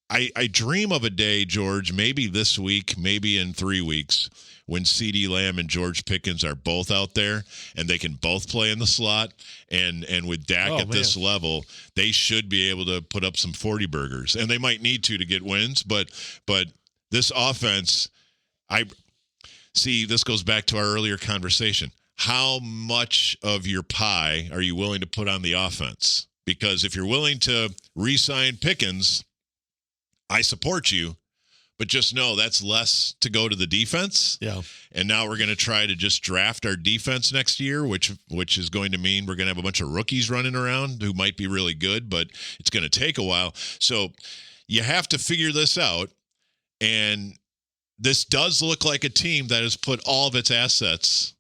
I dream of a day, George, maybe this week, maybe in 3 weeks, when CeeDee Lamb and George Pickens are both out there and they can both play in the slot. And with Dak this level, they should be able to put up some 40 burgers. And they might need to get wins. But this offense, this goes back to our earlier conversation. How much of your pie are you willing to put on the offense? Because if you're willing to re-sign Pickens, I support you. But just know that's less to go to the defense. Yeah. And now we're going to try to just draft our defense next year, which is going to mean we're going to have a bunch of rookies running around who might be really good, but it's going to take a while. So you have to figure this out. And this does look like a team that has put all of its assets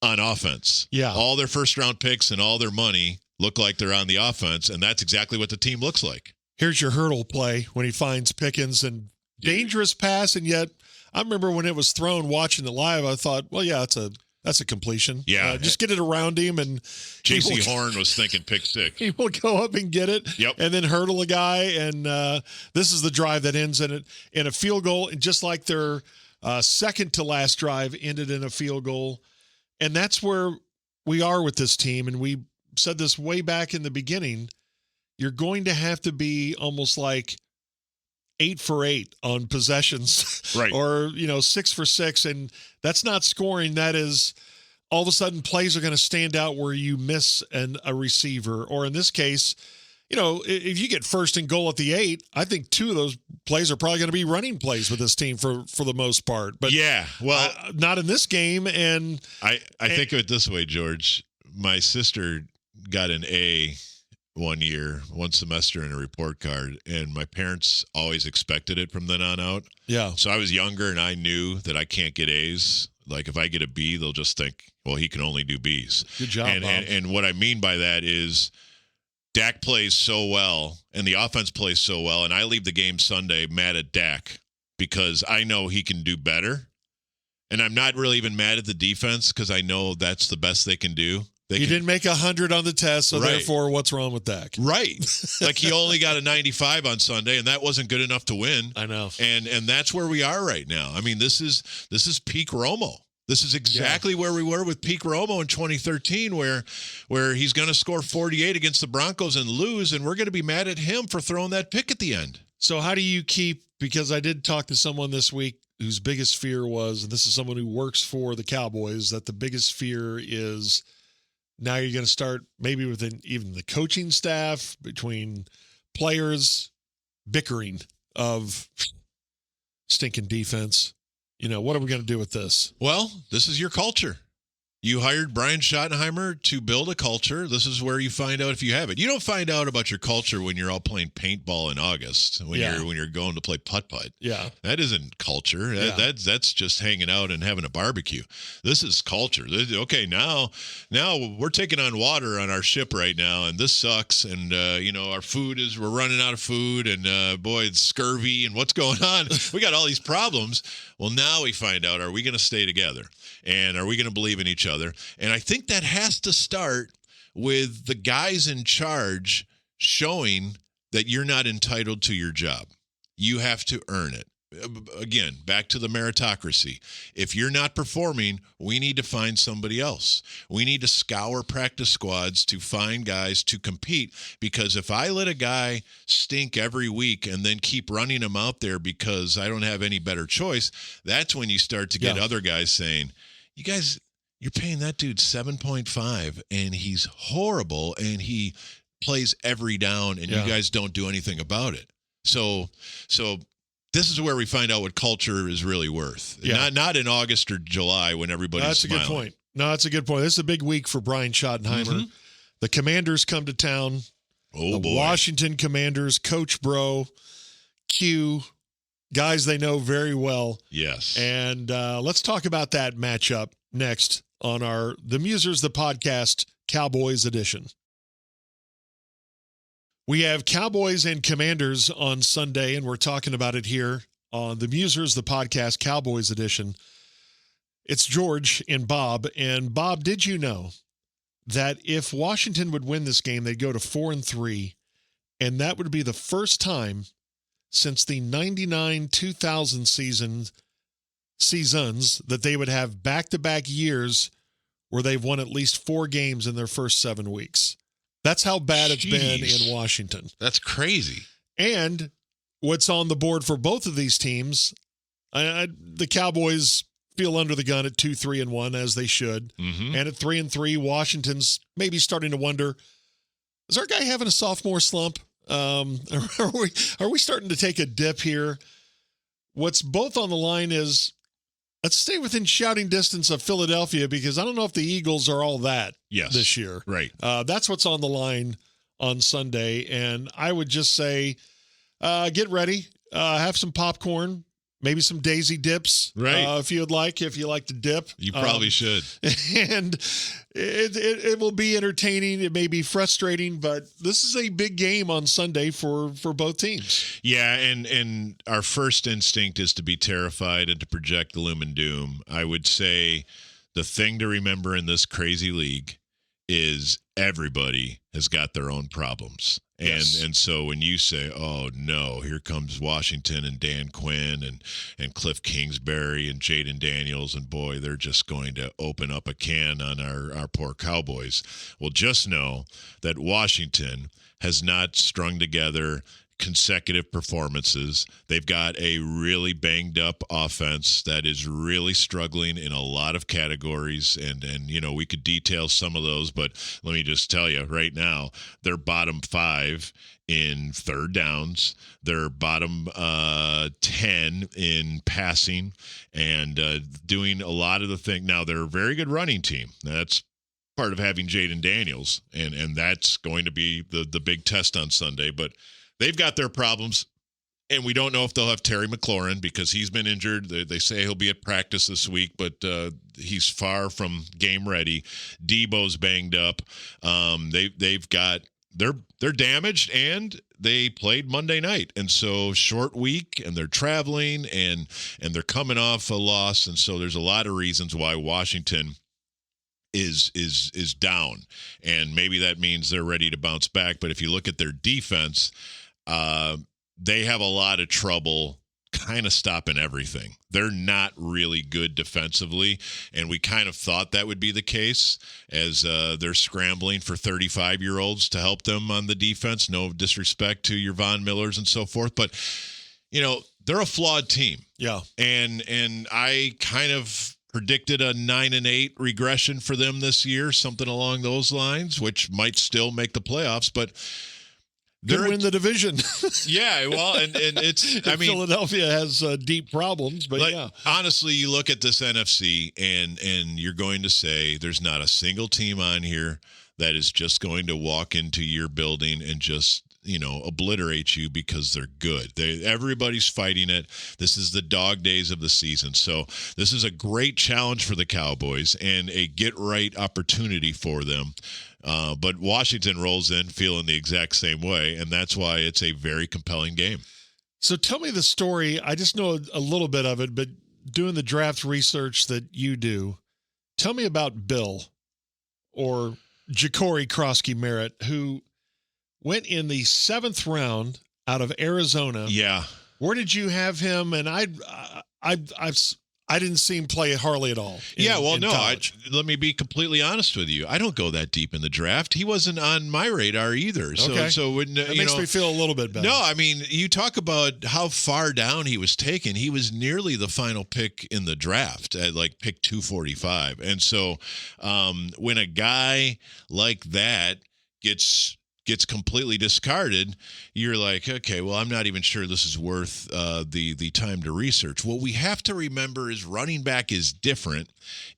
on offense. Yeah. All their first-round picks and all their money look like they're on the offense, and that's exactly what the team looks like. Here's your hurdle play when he finds Pickens and dangerous pass, and yet I remember when it was thrown watching it live, I thought, well, yeah, that's a completion. Yeah. Just get it around him, and J.C. Horn was thinking pick six. He will go up and get it, and then hurdle a guy, and this is the drive that ends in a field goal, and just like their second to last drive ended in a field goal, and that's where we are with this team, and we said this way back in the beginning. You're going to have to be almost like 8 for 8 on possessions, right? Or 6 for 6, and that's not scoring. That is, all of a sudden plays are going to stand out where you miss a receiver, or in this case, if you get first and goal at the 8, I think 2 of those plays are probably going to be running plays with this team for the most part. But not in this game. And I think of it this way, George. My sister got an A one semester in a report card, and my parents always expected it from then on out. Yeah. So I was younger, and I knew that I can't get A's. Like if I get a B, they'll just think, well, he can only do B's. Good job, Bob. And what I mean by that is Dak plays so well, and the offense plays so well, and I leave the game Sunday mad at Dak because I know he can do better. And I'm not really even mad at the defense because I know that's the best they can do. You didn't make 100 on the test, so therefore, what's wrong with Dak? Right. Like he only got a 95 on Sunday, and that wasn't good enough to win. I know. And that's where we are right now. I mean, this is peak Romo. This is exactly where we were with peak Romo in 2013, where he's going to score 48 against the Broncos and lose, and we're going to be mad at him for throwing that pick at the end. So how do you keep – because I did talk to someone this week whose biggest fear was, and this is someone who works for the Cowboys, that the biggest fear is – now you're going to start maybe within even the coaching staff, between players, bickering of stinking defense. What are we going to do with this? Well, this is your culture. You hired Brian Schottenheimer to build a culture. This is where you find out if you have it. You don't find out about your culture when you're all playing paintball in August, when you're going to play putt-putt. Yeah. That isn't culture. That's just hanging out and having a barbecue. This is culture. Okay, now we're taking on water on our ship right now, and this sucks. And our food we're running out of food, and boy, it's scurvy, and what's going on? We got all these problems. Well, now we find out, are we going to stay together? And are we going to believe in each other? And I think that has to start with the guys in charge showing that you're not entitled to your job. You have to earn it. Again, back to the meritocracy. If you're not performing, we need to find somebody else. We need to scour practice squads to find guys to compete, because if I let a guy stink every week and then keep running him out there because I don't have any better choice, that's when you start to get other guys saying, you guys, you're paying that dude 7.5 and he's horrible and he plays every down and you guys don't do anything about it. So this is where we find out what culture is really worth. Yeah. Not in August or July when everybody's smiling. That's a good point. No, that's a good point. This is a big week for Brian Schottenheimer. Mm-hmm. The Commanders come to town. Oh, the Washington Commanders, Coach Bro, Q, guys they know very well. Yes. And let's talk about that matchup next on The Musers, the podcast, Cowboys edition. We have Cowboys and Commanders on Sunday, and we're talking about it here on The Musers, the podcast, Cowboys edition. It's George and Bob. And Bob, did you know that if Washington would win this game, they'd go to 4-3, and that would be the first time since the 99-2000 seasons that they would have back-to-back years where they've won at least 4 games in their first 7 weeks. That's how bad it's been in Washington. That's crazy. And what's on the board for both of these teams, the Cowboys feel under the gun at 2-3-1, as they should. Mm-hmm. And at 3-3, Washington's maybe starting to wonder, is our guy having a sophomore slump? Are we starting to take a dip here? What's both on the line is, let's stay within shouting distance of Philadelphia, because I don't know if the Eagles are all that this year. Right. That's what's on the line on Sunday. And I would just say, get ready, have some popcorn, maybe some Daisy dips, right? If you like to dip. You probably should. And it will be entertaining. It may be frustrating, but this is a big game on Sunday for both teams. Yeah, and our first instinct is to be terrified and to project gloom and doom. I would say the thing to remember in this crazy league is everybody has got their own problems. And so when you say, oh, no, here comes Washington and Dan Quinn and Cliff Kingsbury and Jaden Daniels, and boy, they're just going to open up a can on our poor Cowboys. Well, just know that Washington has not strung together consecutive performances. They've got a really banged up offense that is really struggling in a lot of categories, and you know, we could detail some of those, but let me just tell you right now, they're bottom 5 in third downs, they're bottom 10 in passing, and doing a lot of the thing. Now, they're a very good running team. That's part of having Jaden Daniels, and that's going to be the big test on Sunday, but they've got their problems, and we don't know if they'll have Terry McLaurin because he's been injured. They say he'll be at practice this week, but he's far from game ready. Debo's banged up. They're damaged, and they played Monday night, and so short week, and they're traveling, and they're coming off a loss, and so there's a lot of reasons why Washington is down, and maybe that means they're ready to bounce back. But if you look at their defense, they have a lot of trouble kind of stopping everything. They're not really good defensively, and we kind of thought that would be the case as they're scrambling for 35-year-olds to help them on the defense. No disrespect to your Von Millers and so forth, but you know, they're a flawed team. Yeah. And I kind of predicted a 9-8 regression for them this year, something along those lines, which might still make the playoffs, but they're in the division. Yeah, well, and it's, I mean, Philadelphia has deep problems, but like, honestly, you look at this NFC and you're going to say there's not a single team on here that is just going to walk into your building and just, you know, obliterate you because they're good. Everybody's fighting it. This is the dog days of the season. So this is a great challenge for the Cowboys and a get-right opportunity for them. But Washington rolls in feeling the exact same way, and that's why it's a very compelling game. So tell me the story. I just know a little bit of it, but doing the draft research that you do, tell me about Bill or Ja'Cory Krosky Merritt, who went in the 7th round out of Arizona. Yeah. Where did you have him? And I didn't see him play hardly at all. Let me be completely honest with you. I don't go that deep in the draft. He wasn't on my radar either. So when that makes me feel a little bit better. No, I mean, you talk about how far down he was taken. He was nearly the final pick in the draft at like pick 245. And so when a guy like that gets completely discarded, you're like, okay, well, I'm not even sure this is worth the time to research. What we have to remember is running back is different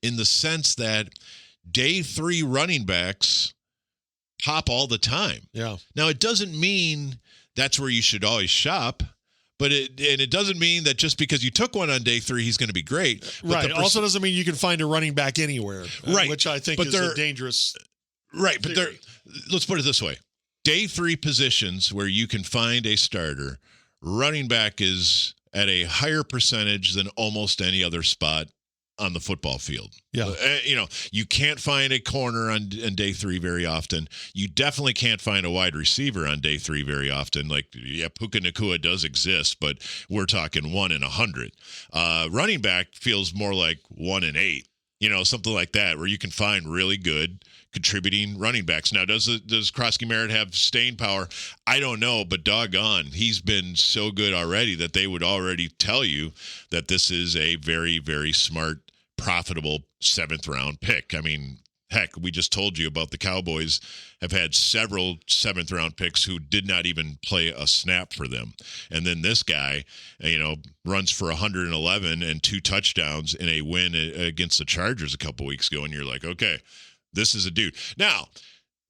in the sense that day 3 running backs pop all the time. Yeah. Now, it doesn't mean that's where you should always shop. But it doesn't mean that just because you took one on day 3, he's going to be great. But right. Also doesn't mean you can find a running back anywhere. Right. Which I think is a dangerous. Right. But let's put it this way. Day 3 positions where you can find a starter, running back is at a higher percentage than almost any other spot on the football field. Yeah. You can't find a corner on day 3 very often. You definitely can't find a wide receiver on day 3 very often. Like, Puka Nacua does exist, but we're talking 1 in 100. Running back feels more like 1 in 8. Something like that, where you can find really good contributing running backs. Now, does Krosky Merritt have staying power? I don't know, but doggone, he's been so good already that they would already tell you that this is a very, very smart, profitable 7th round pick. I mean, heck, we just told you about the Cowboys have had several 7th round picks who did not even play a snap for them. And then this guy, runs for 111 and 2 touchdowns in a win against the Chargers a couple weeks ago. And you're like, okay, this is a dude. Now,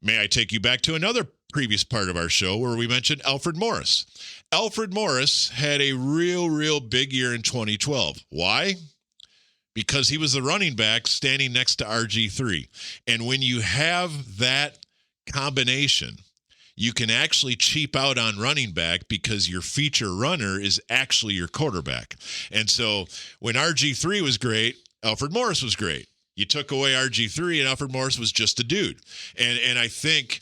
may I take you back to another previous part of our show where we mentioned Alfred Morris. Alfred Morris had a real big year in 2012. Why? Because he was the running back standing next to RG3. And when you have that combination, you can actually cheap out on running back because your feature runner is actually your quarterback. And so when RG3 was great, Alfred Morris was great. You took away RG3 and Alfred Morris was just a dude. And I think,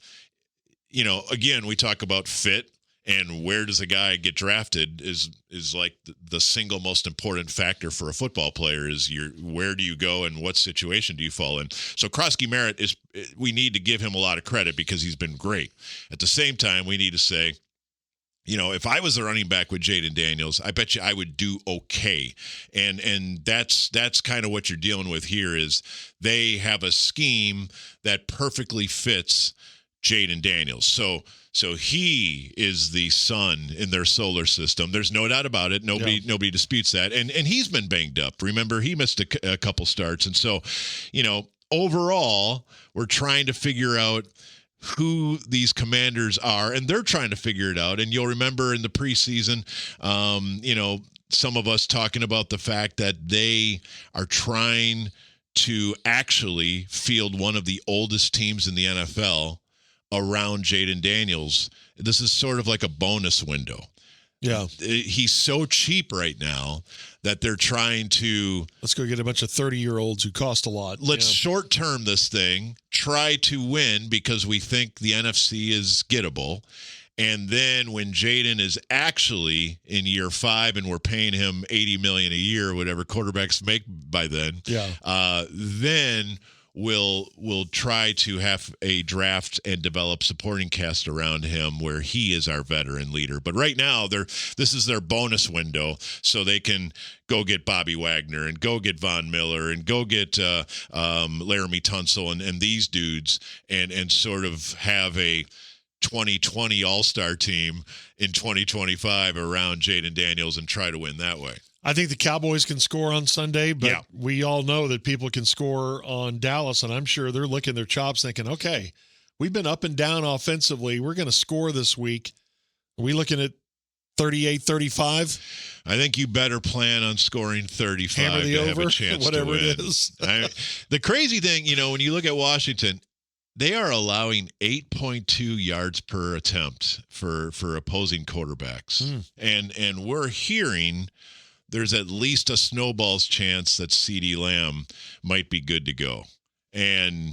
again, we talk about fit. And where does a guy get drafted is like the single most important factor for a football player is where do you go and what situation do you fall in. So Krosky Merritt we need to give him a lot of credit because he's been great. At the same time, we need to say, if I was a running back with Jaden Daniels, I bet you I would do okay. And that's kind of what you're dealing with here is they have a scheme that perfectly fits Jaden Daniels. So he is the sun in their solar system. There's no doubt about it. Nobody disputes that. And he's been banged up. Remember, he missed a couple starts. And so, overall, we're trying to figure out who these Commanders are, and they're trying to figure it out. And you'll remember in the preseason, some of us talking about the fact that they are trying to actually field one of the oldest teams in the NFL around Jaden Daniels. This is sort of like a bonus window. Yeah. He's so cheap right now that they're trying to... Let's go get a bunch of 30-year-olds who cost a lot. Let's short-term this thing, try to win because we think the NFC is gettable. And then when Jaden is actually in year 5 and we're paying him $80 million a year, whatever quarterbacks make by then, then we'll try to have a draft and develop supporting cast around him where he is our veteran leader. But right now, this is their bonus window, so they can go get Bobby Wagner and go get Von Miller and go get Laramie Tunsil and these dudes and sort of have a 2020 All-Star team in 2025 around Jaden Daniels and try to win that way. I think the Cowboys can score on Sunday, but we all know that people can score on Dallas, and I'm sure they're licking their chops thinking, okay, we've been up and down offensively. We're going to score this week. Are we looking at 38-35? I think you better plan on scoring 35 Hammer the to over, have a chance whatever to win. It is. The crazy thing, when you look at Washington, they are allowing 8.2 yards per attempt for opposing quarterbacks. And we're hearing there's at least a snowball's chance that CeeDee Lamb might be good to go. And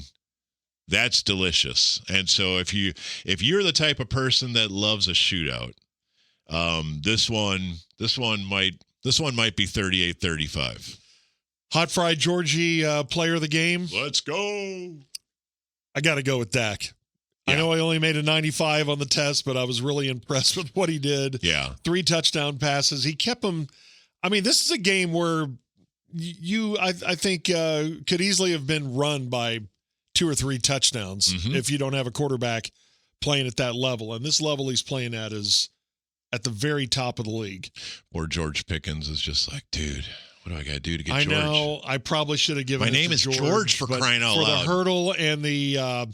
That's delicious. And so if you're the type of person that loves a shootout, this one might be 38-35. Hot Fried Georgie, player of the game. Let's go. I got to go with Dak. Yeah. I know I only made a 95 on the test, but I was really impressed with what he did. Yeah. 3 touchdown passes. He kept them. I mean, this is a game where I think, could easily have been run by 2 or 3 touchdowns if you don't have a quarterback playing at that level. And this level he's playing at is at the very top of the league. Or George Pickens is just like, dude, what do I got to do to get George? I know. I probably should have given My name is George for crying out loud. For the hurdle and the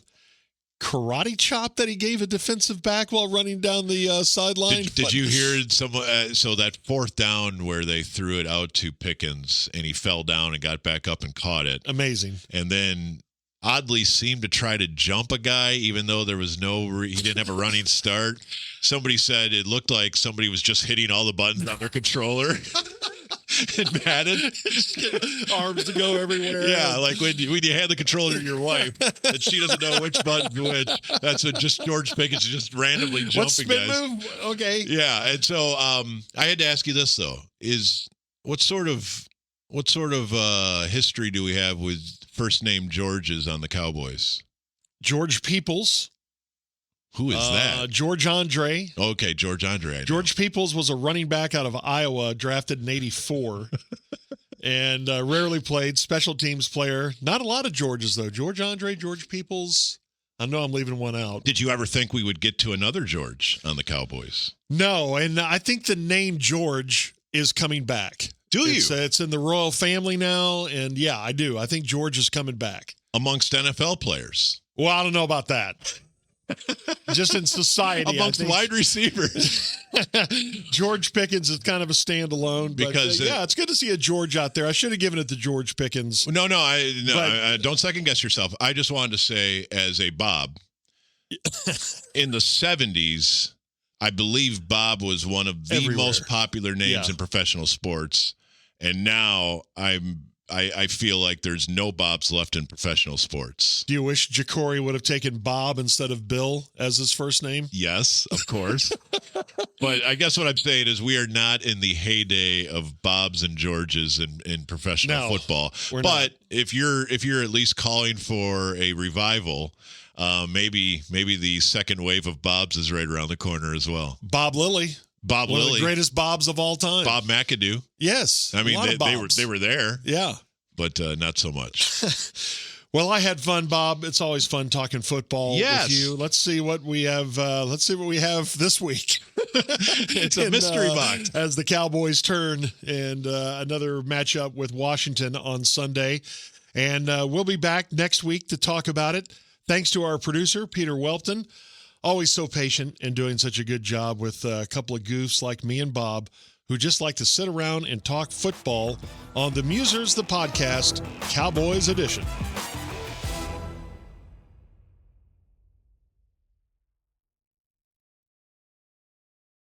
karate chop that he gave a defensive back while running down the sideline. Did you hear some? So that 4th down where they threw it out to Pickens and he fell down and got back up and caught it. Amazing. And then oddly seemed to try to jump a guy, even though there was he didn't have a running start. Somebody said it looked like somebody was just hitting all the buttons on their controller. And Madden, arms to go everywhere. Yeah, like when you hand the controller to your wife and she doesn't know which button's which. That's what just George Pickens just randomly jumping. What spin guys. move? Okay. Yeah, and so I had to ask you this though: is what sort of history do we have with first name Georges on the Cowboys? George Peoples. Who is that? George Andre. Okay, George Andre. George Peoples was a running back out of Iowa, drafted in '84, and rarely played. Special teams player. Not a lot of Georges, though. George Andre, George Peoples. I know I'm leaving one out. Did you ever think we would get to another George on the Cowboys? No, and I think the name George is coming back. Do you? It's in the royal family now, and yeah, I do. I think George is coming back. Amongst NFL players? Well, I don't know about that. Just in society. Amongst wide receivers. George Pickens is kind of a standalone. Because yeah, it's good to see a George out there. I should have given it to George Pickens. No, I don't second guess yourself. I just wanted to say, as a Bob, in the 70s, I believe Bob was one of the most popular names in professional sports. And now I feel like there's no Bobs left in professional sports. Do you wish Jacory would have taken Bob instead of Bill as his first name? Yes, of course. But I guess what I'm saying is we are not in the heyday of Bobs and Georges in professional football. But not. if you're at least calling for a revival, maybe the second wave of Bobs is right around the corner as well. Bob Lilly. One of the greatest Bobs of all time. Bob McAdoo. Yes. I mean, they were there. Yeah. But not so much. Well, I had fun, Bob. It's always fun talking football with you. Let's see what we have. Let's see what we have this week. It's a mystery box as the Cowboys turn and another matchup with Washington on Sunday, and we'll be back next week to talk about it. Thanks to our producer Peter Welton, always so patient and doing such a good job with a couple of goofs like me and Bob, who just like to sit around and talk football on the Musers, the podcast, Cowboys edition.